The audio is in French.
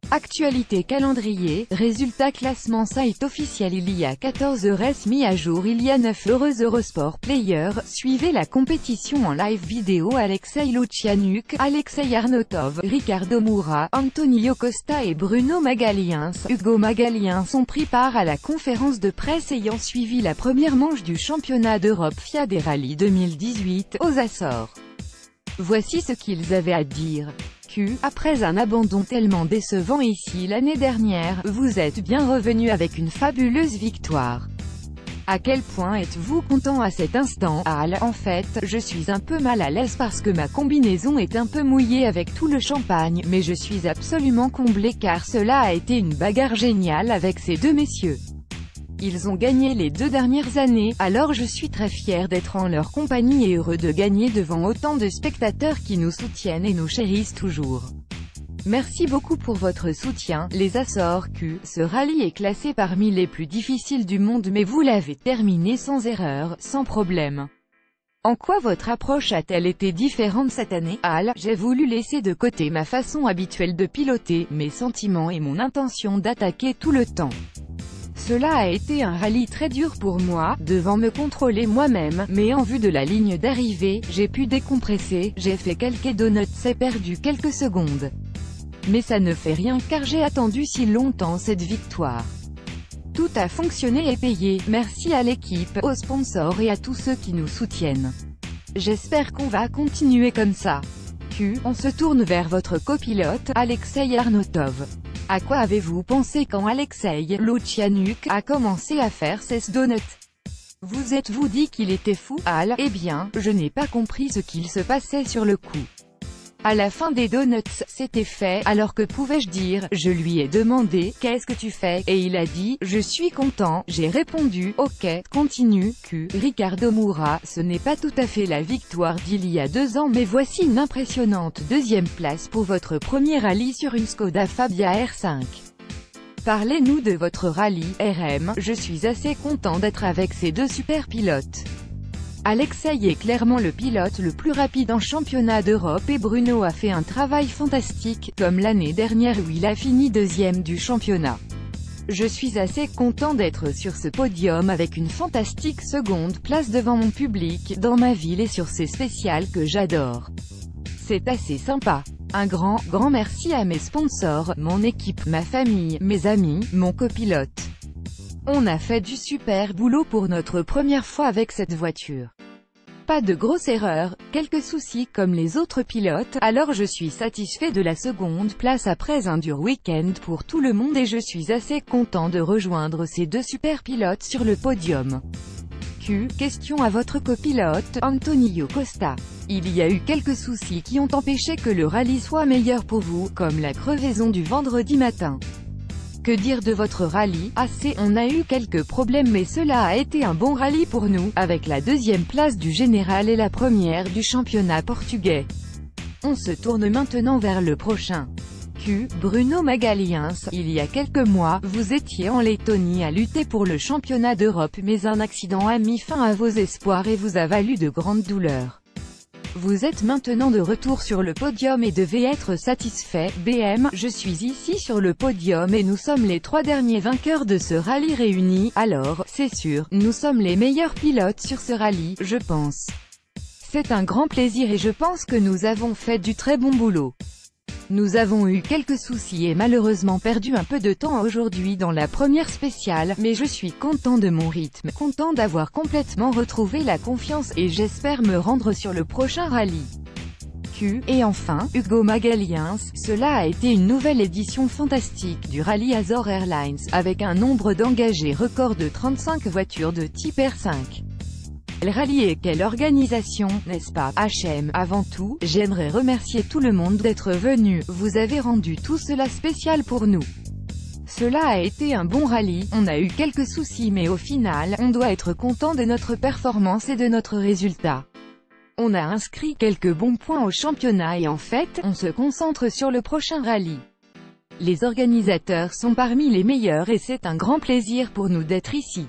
Actualité calendrier, résultats classement site officiel. Il y a 14 races mis à jour, il y a 9 heureux Eurosport Player. Suivez la compétition en live vidéo. Alexei Lucianuk, Alexei Arnotov, Ricardo Moura, Antonio Costa et Bruno Magaliens. Hugo Magaliens ont pris part à la conférence de presse ayant suivi la première manche du championnat d'Europe FIA des rallyes 2018, aux Açores. Voici ce qu'ils avaient à dire. Après un abandon tellement décevant ici l'année dernière, vous êtes bien revenu avec une fabuleuse victoire. À quel point êtes-vous content à cet instant, Al? En fait, je suis un peu mal à l'aise parce que ma combinaison est un peu mouillée avec tout le champagne, mais je suis absolument comblé car cela a été une bagarre géniale avec ces deux messieurs. Ils ont gagné les 2 dernières années, alors je suis très fier d'être en leur compagnie et heureux de gagner devant autant de spectateurs qui nous soutiennent et nous chérissent toujours. Merci beaucoup pour votre soutien, les Açores. Ce rallye est classé parmi les plus difficiles du monde mais vous l'avez terminé sans erreur, sans problème. En quoi votre approche a-t-elle été différente cette année, Al? J'ai voulu laisser de côté ma façon habituelle de piloter, mes sentiments et mon intention d'attaquer tout le temps. Cela a été un rallye très dur pour moi, devant me contrôler moi-même, mais en vue de la ligne d'arrivée, j'ai pu décompresser, j'ai fait quelques donuts et perdu quelques secondes. Mais ça ne fait rien car j'ai attendu si longtemps cette victoire. Tout a fonctionné et payé, merci à l'équipe, aux sponsors et à tous ceux qui nous soutiennent. J'espère qu'on va continuer comme ça. On se tourne vers votre copilote, Alexei Arnotov. À quoi avez-vous pensé quand Alexei Lucianuk a commencé à faire ses donuts? Vous êtes-vous dit qu'il était fou, Al? Eh bien, je n'ai pas compris ce qu'il se passait sur le coup. À la fin des donuts, c'était fait, alors que pouvais-je dire? Je lui ai demandé, qu'est-ce que tu fais? Et il a dit, je suis content. J'ai répondu, ok, continue. Ricardo Moura, ce n'est pas tout à fait la victoire d'il y a 2 ans mais voici une impressionnante 2e place pour votre premier rallye sur une Skoda Fabia R5. Parlez-nous de votre rallye, RM, je suis assez content d'être avec ces 2 super pilotes. Alexei est clairement le pilote le plus rapide en championnat d'Europe et Bruno a fait un travail fantastique, comme l'année dernière où il a fini 2e du championnat. Je suis assez content d'être sur ce podium avec une fantastique 2e place devant mon public, dans ma ville et sur ces spéciales que j'adore. C'est assez sympa. Un grand merci à mes sponsors, mon équipe, ma famille, mes amis, mon copilote. On a fait du super boulot pour notre première fois avec cette voiture. Pas de grosses erreurs, quelques soucis comme les autres pilotes, alors je suis satisfait de la 2e place après un dur week-end pour tout le monde et je suis assez content de rejoindre ces 2 super pilotes sur le podium. Question à votre copilote, Antonio Costa. Il y a eu quelques soucis qui ont empêché que le rallye soit meilleur pour vous, comme la crevaison du vendredi matin. Que dire de votre rallye? On a eu quelques problèmes mais cela a été un bon rallye pour nous, avec la 2e place du général et la 1re du championnat portugais. On se tourne maintenant vers le prochain. Bruno Magaliens, il y a quelques mois, vous étiez en Lettonie à lutter pour le championnat d'Europe mais un accident a mis fin à vos espoirs et vous a valu de grandes douleurs. Vous êtes maintenant de retour sur le podium et devez être satisfait. BM, je suis ici sur le podium et nous sommes les 3 derniers vainqueurs de ce rallye réunis, alors, c'est sûr, nous sommes les meilleurs pilotes sur ce rallye, je pense. C'est un grand plaisir et je pense que nous avons fait du très bon boulot. Nous avons eu quelques soucis et malheureusement perdu un peu de temps aujourd'hui dans la première spéciale, mais je suis content de mon rythme, content d'avoir complètement retrouvé la confiance et j'espère me rendre sur le prochain rallye. Et enfin, Hugo Magaliens, cela a été une nouvelle édition fantastique du rallye Azores Airlines, avec un nombre d'engagés record de 35 voitures de type R5. Quel rallye et quelle organisation, n'est-ce pas? HM, avant tout, j'aimerais remercier tout le monde d'être venu, vous avez rendu tout cela spécial pour nous. Cela a été un bon rallye, on a eu quelques soucis mais au final, on doit être content de notre performance et de notre résultat. On a inscrit quelques bons points au championnat et en fait, on se concentre sur le prochain rallye. Les organisateurs sont parmi les meilleurs et c'est un grand plaisir pour nous d'être ici.